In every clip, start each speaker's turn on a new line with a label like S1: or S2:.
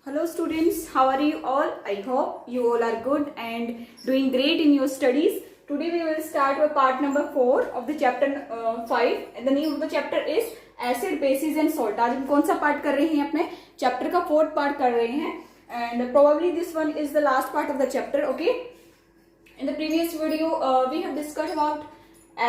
S1: Hello students, how are you all? I hope you all are good and doing great in your studies. Today we will start with part number 4 of the chapter 5 and the name of the chapter is acid, bases and salt. आज हम कौन सा part कर रहे हैं? अपने chapter का 4th part कर रहे हैं and probably this one is the last part of the chapter. Okay, in the previous video we have discussed about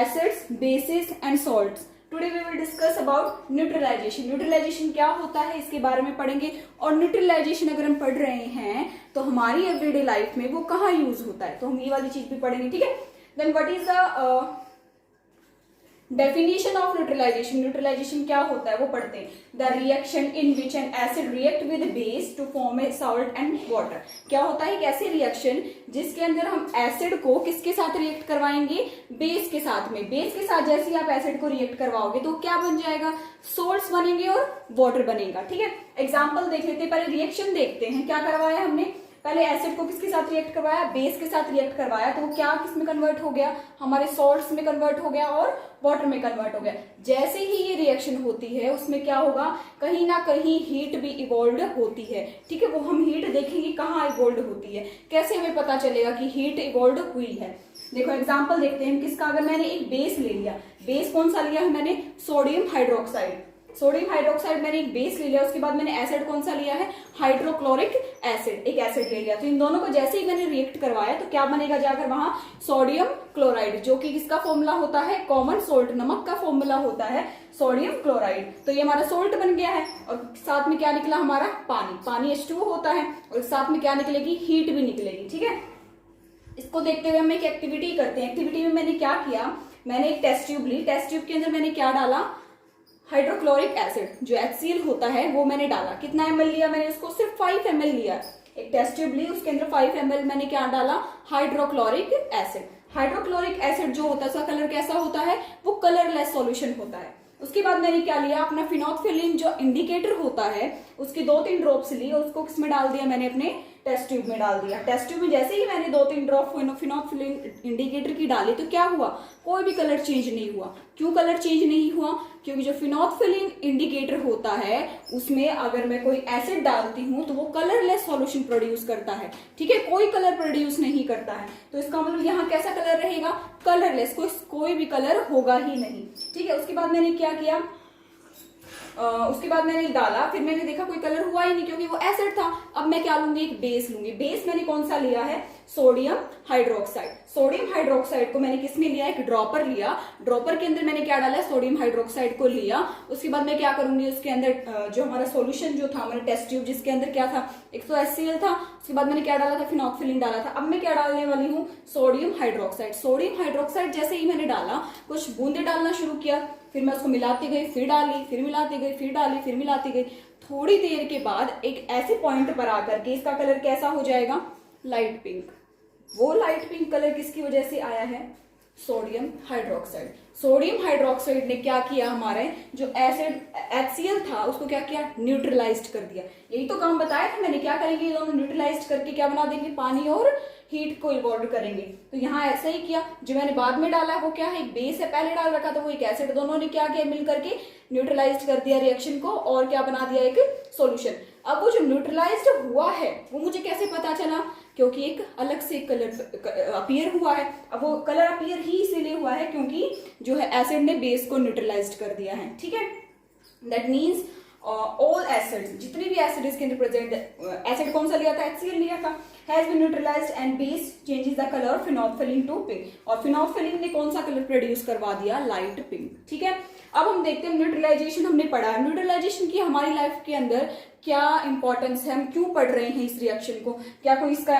S1: acids, bases and salts. Today we will discuss about neutralisation. Neutralisation क्या होता है इसके बारे में पढ़ेंगे. और neutralisation अगर हम पढ़ रहे हैं तो हमारी एवरीडे लाइफ में वो कहाँ यूज होता है, तो हम ये वाली चीज भी पढ़ेंगे. ठीक है. Then what is the definition of neutralisation. Neutralisation क्या होता है वो पढ़ते हैं. The reaction in which an acid react with base to form a salt and water. क्या होता है एक ऐसे रिएक्शन जिसके अंदर हम एसिड को किसके साथ रिएक्ट करवाएंगे, बेस के साथ में. बेस के साथ जैसे ही आप एसिड को रिएक्ट करवाओगे तो क्या बन जाएगा, सोल्ट्स बनेंगे और वाटर बनेगा. ठीक है. एग्जाम्पल देख लेते हैं. पहले रिएक्शन देखते हैं. क्या करवाया हमने, पहले एसिड को किसके साथ रिएक्ट करवाया, बेस के साथ रिएक्ट करवाया. तो वो क्या किस में कन्वर्ट हो गया, हमारे सॉल्ट्स में कन्वर्ट हो गया और वाटर में कन्वर्ट हो गया. जैसे ही ये रिएक्शन होती है उसमें क्या होगा, कहीं ना कहीं हीट भी इवॉल्व होती है. ठीक है. वो हम हीट देखेंगे कहाँ इवॉल्व होती है, कैसे हमें पता चलेगा कि हीट इवॉल्व हुई है. देखो एग्जाम्पल देखते हैं किसका. अगर मैंने एक बेस ले लिया, बेस कौन सा लिया है मैंने, सोडियम हाइड्रोक्साइड. सोडियम हाइड्रोक्साइड मैंने एक बेस ले लिया. उसके बाद मैंने एसिड कौन सा लिया है, हाइड्रोक्लोरिक एसिड, एक एसिड ले लिया. तो इन दोनों को जैसे ही मैंने रिएक्ट करवाया तो क्या बनेगा जाकर वहां, सोडियम क्लोराइड, जो कि किसका फॉर्मूला होता है, कॉमन सोल्ट, नमक का फॉर्मूला होता है सोडियम क्लोराइड. तो ये हमारा सोल्ट बन गया है और साथ में क्या निकला हमारा, पानी. पानी H2O होता है और साथ में क्या निकलेगी, हीट भी निकलेगी. ठीक है. इसको देखते हुए हम एक एक्टिविटी करते हैं. एक्टिविटी में मैंने क्या किया, मैंने एक टेस्ट ट्यूब ली. टेस्ट ट्यूब के अंदर मैंने क्या डाला, हाइड्रोक्लोरिक एसिड जो HCl होता है वो मैंने डाला. कितना ml लिया मैंने, उसको सिर्फ 5 ml लिया. एक टेस्ट ट्यूब ली, उसके अंदर 5 ml मैंने क्या डाला, हाइड्रोक्लोरिक एसिड. हाइड्रोक्लोरिक एसिड जो होता है उसका कलर कैसा होता है, वो कलरलेस सॉल्यूशन होता है. उसके बाद मैंने क्या लिया, अपना फिनोल्फिलीन जो इंडिकेटर होता है उसकी 2-3 ड्रॉप्स ली और उसको किसमें डाल दिया, मैंने अपने टेस्ट ट्यूब में डाल दिया. टेस्ट ट्यूब में जैसे ही मैंने 2-3 ड्रॉप फिनोल्फिलीन इंडिकेटर की डाली तो क्या हुआ, कोई भी कलर चेंज नहीं हुआ. क्यों कलर चेंज नहीं हुआ, क्योंकि जो फिनोल्फिलीन इंडिकेटर होता है उसमें अगर मैं कोई एसिड डालती हूं तो वो कलरलेस सॉल्यूशन प्रोड्यूस करता है. ठीक है. कोई कलर प्रोड्यूस नहीं करता है. तो इसका मतलब यहाँ कैसा कलर रहेगा, कलरलेस, कोई भी कलर होगा ही नहीं. ठीक है. उसके बाद मैंने क्या किया, उसके बाद मैंने डाला, फिर मैंने देखा कोई कलर हुआ ही नहीं क्योंकि वो एसिड था. अब मैं क्या लूंगी, एक बेस लूंगी. बेस मैंने कौन सा लिया है, सोडियम हाइड्रोक्साइड. सोडियम हाइड्रोक्साइड को मैंने किसमें लिया, एक ड्रॉपर लिया. ड्रॉपर के अंदर मैंने क्या डाला, सोडियम हाइड्रोक्साइड को लिया. उसके बाद मैं क्या करूंगी, उसके अंदर जो हमारा सॉल्यूशन जो था, हमारा टेस्ट ट्यूब जिसके अंदर क्या था, एक तो HCl था. उसके बाद मैंने क्या डाला था, फिनोल्फिलीन डाला था. अब मैं क्या डालने वाली हूँ, सोडियम हाइड्रोक्साइड. सोडियम हाइड्रोक्साइड जैसे ही मैंने डाला, कुछ बूंदे डालना शुरू किया, फिर मैं उसको मिलाती गई, फिर डाली, फिर मिलाती गई, फिर डाली, फिर मिलाती गई. थोड़ी देर के बाद एक ऐसे पॉइंट पर आकर के इसका कलर कैसा हो जाएगा, लाइट पिंक. वो लाइट पिंक कलर किसकी वजह से आया है, सोडियम हाइड्रोक्साइड. सोडियम हाइड्रोक्साइड ने क्या किया, हमारे जो एसिड HCl था उसको क्या किया, न्यूट्रलाइज्ड कर दिया. यही तो काम बताया था मैंने, क्या करेंगे ये दोनों न्यूट्रलाइज्ड करके क्या बना देंगे, पानी और हीट को इवॉल्व करेंगे. तो यहाँ ऐसा ही किया. जो मैंने बाद में डाला वो क्या है, एक बेस है, पहले डाल रखा था वो एक एसिड. दोनों ने क्या किया, मिल करके न्यूट्रलाइज्ड कर दिया रिएक्शन को और क्या बना दिया, एक सॉल्यूशन. अब वो जो न्यूट्रलाइज्ड हुआ है वो मुझे कैसे पता चला, क्योंकि एक अलग से कलर अपीयर हुआ है. अब वो कलर अपीयर ही इसीलिए हुआ है क्योंकि जो है एसिड ने बेस को न्यूट्रलाइज्ड कर दिया है. ठीक है. दैट मीन्स ऑल एसिड्स, जितने भी एसिड इसके अंदर प्रेजेंट, एसिड कौन सा लिया था, HCl लिया था, has been neutralised and base changes the colour phenolphthalein to pink. और फिनोल्फिलीन ने कौन सा कलर प्रोड्यूस करवा दिया, लाइट पिंक. ठीक है. अब हम देखते हैं न्यूट्रलाइजेशन हमने पढ़ा. न्यूट्रलाइजेशन की हमारी लाइफ के अंदर क्या इंपॉर्टेंस है, हम क्यों पढ़ रहे हैं इस रिएक्शन को, क्या कोई इसका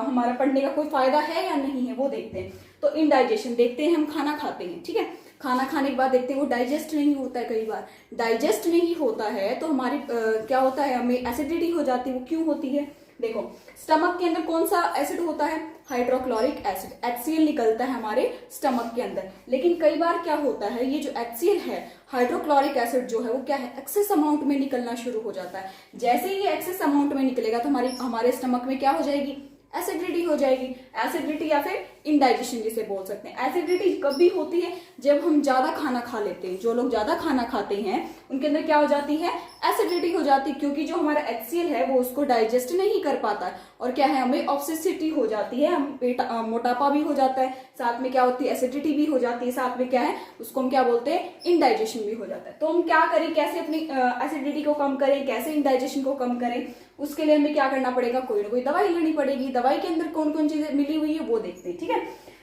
S1: हमारा पढ़ने का कोई फायदा है या नहीं है, वो देखते हैं. तो इनडाइजेशन देखते हैं. हम खाना खाते हैं. ठीक है. खाना खाने के बाद देखते हैं वो डाइजेस्ट नहीं होता है. कई बार डाइजेस्ट नहीं होता है तो हमारी क्या होता है, हमें एसिडिटी हो जाती है. वो क्यों होती है, देखो स्टमक के अंदर कौन सा एसिड होता है, हाइड्रोक्लोरिक एसिड. HCl निकलता है हमारे स्टमक के अंदर. लेकिन कई बार क्या होता है, ये जो HCl है, हाइड्रोक्लोरिक एसिड जो है वो क्या है, एक्सेस अमाउंट में निकलना शुरू हो जाता है. जैसे ही ये एक्सेस अमाउंट में निकलेगा तो हमारे स्टमक में क्या हो जाएगी, एसिडिटी हो जाएगी। एसिडिटी या फिर इंडाइजेशन जिसे बोल सकते हैं। एसिडिटी कभी होती है जब हम ज्यादा खाना खा लेते हैं। जो लोग ज्यादा खाना खाते हैं उनके अंदर क्या हो जाती है, एसिडिटी हो जाती है, क्योंकि जो हमारा HCl है वो उसको डाइजेस्ट नहीं कर पाता है और क्या है, हमें ऑब्सेसिटी हो जाती है, हम पेट मोटापा भी हो जाता है, साथ में क्या होती है, एसिडिटी भी हो जाती है, साथ में क्या है, उसको हम क्या बोलते हैं, इनडाइजेशन भी हो जाता है। तो हम क्या करें, कैसे अपनी एसिडिटी को कम करें, कैसे इनडाइजेशन को कम करें, उसके लिए हमें क्या करना पड़ेगा, कोई ना कोई दवाई लेनी पड़ेगी। दवाई के अंदर कौन कौन चीजें मिली हुई है वो देखते हैं, ठीक है।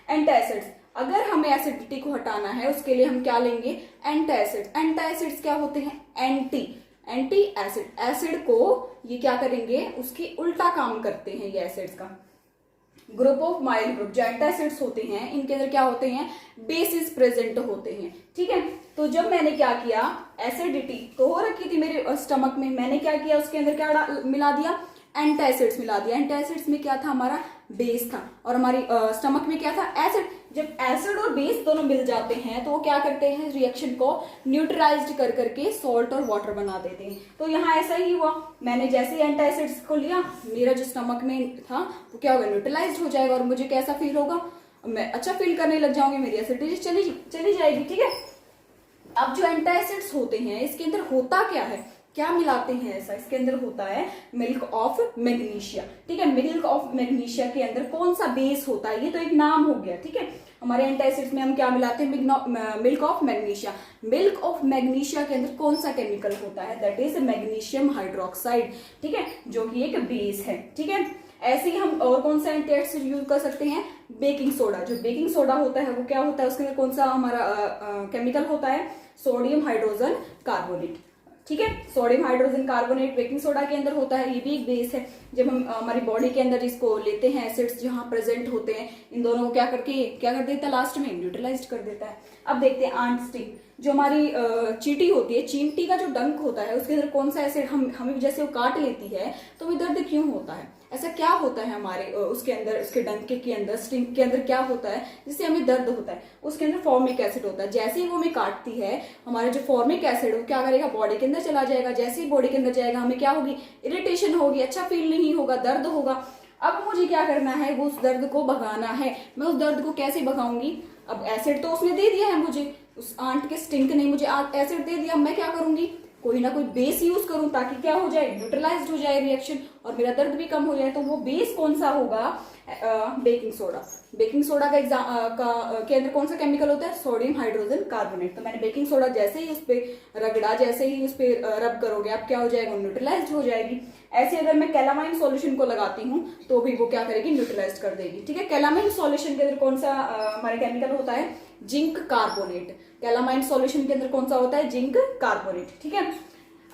S1: एंटासिड्स, अगर हमें एसिडिटी को हटाना है उसके लिए हम क्या लेंगे, एंटासिड्स। एंटासिड्स क्या होते हैं, एंटी एसिड। एसिड को ये क्या करेंगे, उसकी उल्टा काम करते हैं ये एसिड्स का। ग्रुप ऑफ माइल ग्रुप, जो एंटासिड्स होते हैं इनके अंदर क्या होते हैं, बेसिस प्रेजेंट होते हैं, ठीक है। तो जब मैंने क्या किया, एसिडिटी तो हो रखी थी मेरे स्टमक में, मैंने क्या किया, उसके अंदर क्या मिला दिया, एंटासिड्स मिला दिया। एंटासिड्स में क्या था, हमारा बेस था, और हमारी स्टमक में क्या था, एसिड। जब एसिड और बेस दोनों मिल जाते हैं तो वो क्या करते हैं, रिएक्शन को न्यूट्रलाइज्ड कर करके सॉल्ट और वाटर बना देते हैं। तो यहाँ ऐसा ही हुआ, मैंने जैसे ही एंटासिड्स को लिया, मेरा जो स्टमक में था वो क्या होगा, न्यूट्रलाइज्ड हो जाएगा और मुझे कैसा फील होगा, मैं अच्छा फील करने लग जाऊंगी, मेरी एसिडिटी चली जाएगी, ठीक है। अब जो एंटासिड्स होते हैं इसके अंदर होता क्या है, क्या मिलाते हैं ऐसा, इसके अंदर होता है मिल्क ऑफ मैग्नीशिया, ठीक है। मिल्क ऑफ मैग्नीशिया के अंदर कौन सा बेस होता है, ये तो एक नाम हो गया, ठीक है। हमारे एंटासिड्स में हम क्या मिलाते हैं, milk of magnesia. Milk of magnesia के अंदर कौन सा केमिकल होता है, दैट इज मैग्नीशियम हाइड्रोक्साइड, ठीक है, जो कि एक बेस है, ठीक है। ऐसे ही हम और कौन सा एंटासिड यूज कर सकते हैं, बेकिंग सोडा। जो बेकिंग सोडा होता है वो क्या होता है, उसके अंदर कौन सा हमारा केमिकल होता है, सोडियम हाइड्रोजन कार्बोनेट, ठीक है। Sodium hydrogen carbonate baking soda के अंदर होता है, ये भी एक बेस है। जब हम हमारी बॉडी के अंदर इसको लेते हैं, एसिड्स जहां प्रेजेंट होते हैं, इन दोनों को क्या कर देता है, लास्ट में न्यूट्रलाइज कर देता है। अब देखते हैं आंट स्टिंग, जो हमारी चींटी होती है, चींटी का जो डंक होता है उसके अंदर कौन सा एसिड, हमें जैसे वो काट लेती है तो हमें दर्द क्यों होता है, ऐसा क्या होता है हमारे उसके अंदर, उसके डंके के अंदर, स्टिंग के अंदर क्या होता है जिससे हमें दर्द होता है, उसके अंदर फॉर्मिक एसिड होता है। जैसे ही वो हमें काटती है, हमारा जो फॉर्मिक एसिड वो क्या करेगा, बॉडी के अंदर चला जाएगा। जैसे ही बॉडी के अंदर जाएगा हमें क्या होगी, इरिटेशन होगी, अच्छा फील नहीं होगा, दर्द होगा। अब मुझे क्या करना है, वो उस दर्द को भगाना है। मैं उस दर्द को कैसे भगाऊंगी, अब एसिड तो उसने दे दिया है मुझे, उस आंट के स्टिंग ने मुझे एसिड दे दिया, मैं क्या करूंगी, कोई ना कोई बेस यूज करूं ताकि क्या हो जाए, न्यूट्रलाइज्ड हो जाए रिएक्शन और मेरा दर्द भी कम हो जाए। तो वो बेस कौन सा होगा, बेकिंग सोडा। बेकिंग सोडा के अंदर कौन सा केमिकल होता है, सोडियम हाइड्रोजन कार्बोनेट। तो मैंने बेकिंग सोडा जैसे ही उस पर रगड़ा, जैसे ही उस पर रब करोगे आप क्या हो जाएगा, न्यूट्रलाइज्ड हो जाएगी। ऐसे अगर मैं कैलामाइन सॉल्यूशन को लगाती हूँ तो भी वो क्या करेगी, न्यूट्रलाइज कर देगी, ठीक है। कैलामाइन सॉल्यूशन के अंदर कौन सा हमारा केमिकल होता है, जिंक कार्बोनेट। कैलामाइन सॉल्यूशन के अंदर कौन सा होता है, जिंक कार्बोनेट, ठीक है।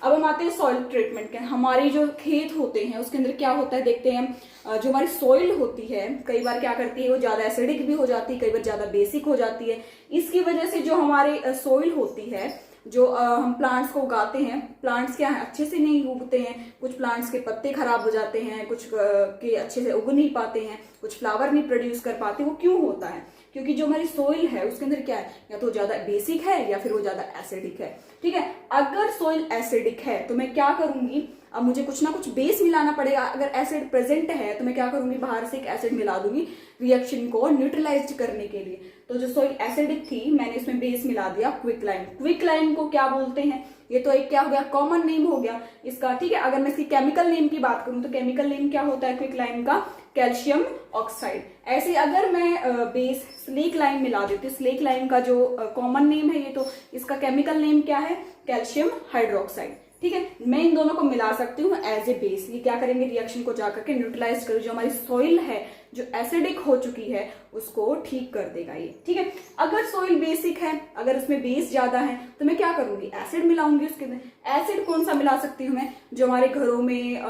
S1: अब हम आते हैं सॉइल ट्रीटमेंट के। हमारी जो खेत होते हैं उसके अंदर क्या होता है, देखते हैं जो हमारी सॉइल होती है कई बार क्या करती है, वो ज्यादा एसिडिक भी हो जाती है, कई बार ज्यादा बेसिक हो जाती है। इसकी वजह से जो हमारे सॉइल होती है, जो हम प्लांट्स को उगाते हैं, प्लांट्स क्या है, अच्छे से नहीं उगते हैं, कुछ प्लांट्स के पत्ते खराब हो जाते हैं, कुछ के अच्छे से उग नहीं पाते हैं, कुछ फ्लावर नहीं प्रोड्यूस कर पाते। वो क्यों होता है, क्योंकि जो हमारी सोइल है उसके अंदर क्या है, या तो ज्यादा बेसिक है या फिर वो ज्यादा एसिडिक है, ठीक है। अगर सोइल एसिडिक है तो मैं क्या करूंगी, अब मुझे कुछ ना कुछ बेस मिलाना पड़ेगा। अगर एसिड प्रेजेंट है तो मैं क्या करूंगी, बाहर से एक एसिड मिला दूंगी रिएक्शन को न्यूट्रलाइज करने के लिए। तो जो सोइल एसिडिक थी मैंने इसमें बेस मिला दिया क्विकलाइन। क्विकलाइन को क्या बोलते हैं, ये तो एक क्या हो गया, कॉमन नेम हो गया इसका, ठीक है। अगर मैं इसकी केमिकल नेम की बात करूं तो केमिकल नेम क्या होता है क्विकलाइन का, कैल्शियम ऑक्साइड। ऐसे अगर मैं बेस स्लेक लाइन मिला देती हूँ, स्लेक लाइन का जो कॉमन नेम है ये, तो इसका केमिकल नेम क्या है, कैल्शियम हाइड्रोक्साइड, ठीक है। मैं इन दोनों को मिला सकती हूँ एज ए बेस। ये क्या करेंगे, रिएक्शन को जाकर के न्यूट्रलाइज कर, जो हमारी सॉइल है जो एसिडिक हो चुकी है उसको ठीक कर देगा ये, ठीक है। अगर सॉइल बेसिक है, अगर उसमें बेस ज्यादा है तो मैं क्या करूंगी, एसिड मिलाऊंगी उसके अंदर। एसिड कौन सा मिला सकती हूँ मैं, जो हमारे घरों में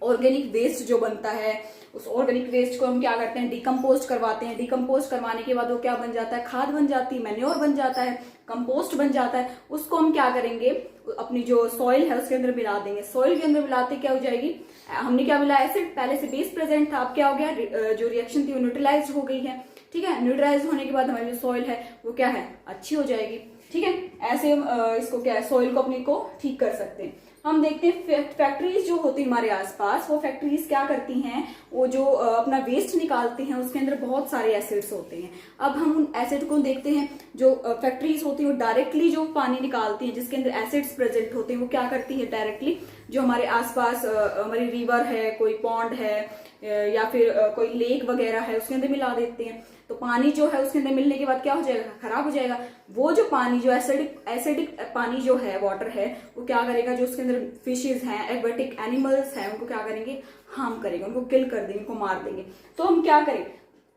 S1: ऑर्गेनिक वेस्ट जो बनता है, उस ऑर्गेनिक वेस्ट को हम क्या करते हैं, डिकम्पोस्ट करवाते हैं। डिकम्पोस्ट करवाने के बाद वो क्या बन जाता है, खाद बन जाती है, मैन्योर बन जाता है, कंपोस्ट बन जाता है। उसको हम क्या करेंगे, अपनी जो सॉइल है उसके अंदर मिला देंगे। सॉइल के अंदर मिलाते क्या हो जाएगी, हमने क्या मिला, एसिड, पहले से बेस प्रेजेंट था, अब क्या हो गया, जो रिएक्शन थी वो न्यूट्रलाइज हो गई है, ठीक है। न्यूट्रलाइज होने के बाद हमारी जो सॉइल है वो क्या है, अच्छी हो जाएगी, ठीक है। ऐसे हम इसको क्या है, सॉइल को अपनी को ठीक कर सकते हैं। हम देखते हैं फैक्ट्रीज जो होती है हमारे आसपास, वो फैक्ट्रीज क्या करती हैं, वो जो अपना वेस्ट निकालती हैं उसके अंदर बहुत सारे एसिड्स होते हैं। अब हम उन एसिड को देखते हैं, जो फैक्ट्रीज होती हैं वो डायरेक्टली जो पानी निकालती हैं जिसके अंदर एसिड्स प्रेजेंट होते हैं, वो क्या करती है डायरेक्टली जो हमारे आसपास हमारी रिवर है, कोई पॉन्ड है या फिर कोई लेक वगैरह है उसके अंदर मिला देते हैं। तो पानी जो है उसके अंदर मिलने के बाद क्या हो जाएगा, खराब हो जाएगा। वो जो पानी जो एसिडिक पानी जो है, वाटर है, वो क्या करेगा, जो उसके अंदर फिशेज हैं, एक्वेटिक एनिमल्स हैं, उनको क्या करेंगे, हार्म करेंगे, उनको किल कर देंगे, उनको मार देंगे। तो हम क्या करें,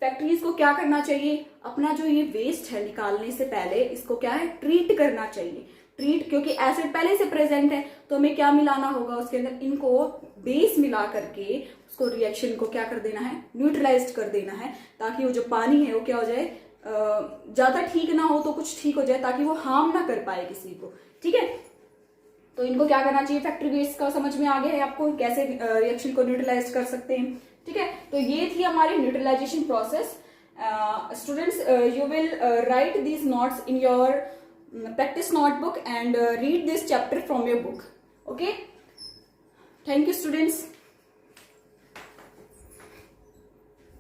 S1: फैक्ट्रीज को क्या करना चाहिए, अपना जो ये वेस्ट है निकालने से पहले इसको क्या है, ट्रीट करना चाहिए। ट्रीट, क्योंकि एसिड पहले से प्रेजेंट है तो हमें क्या मिलाना होगा उसके अंदर, इनको बेस मिला करके उसको रिएक्शन को क्या कर देना है, न्यूट्रलाइज कर देना है, ताकि वो जो पानी है वो क्या हो जाए, ज्यादा ठीक ना हो तो कुछ ठीक हो जाए, ताकि वो हार्म ना कर पाए किसी को। ठीक है, तो इनको क्या करना चाहिए, फैक्ट्री वेस्ट का समझ में आ गया है आपको, कैसे रिएक्शन को न्यूट्रलाइज कर सकते हैं। ठीक है, तो ये थी हमारी neutralisation process. Students, you will write these notes in your practice notebook and read this chapter from your book. Okay, thank you students.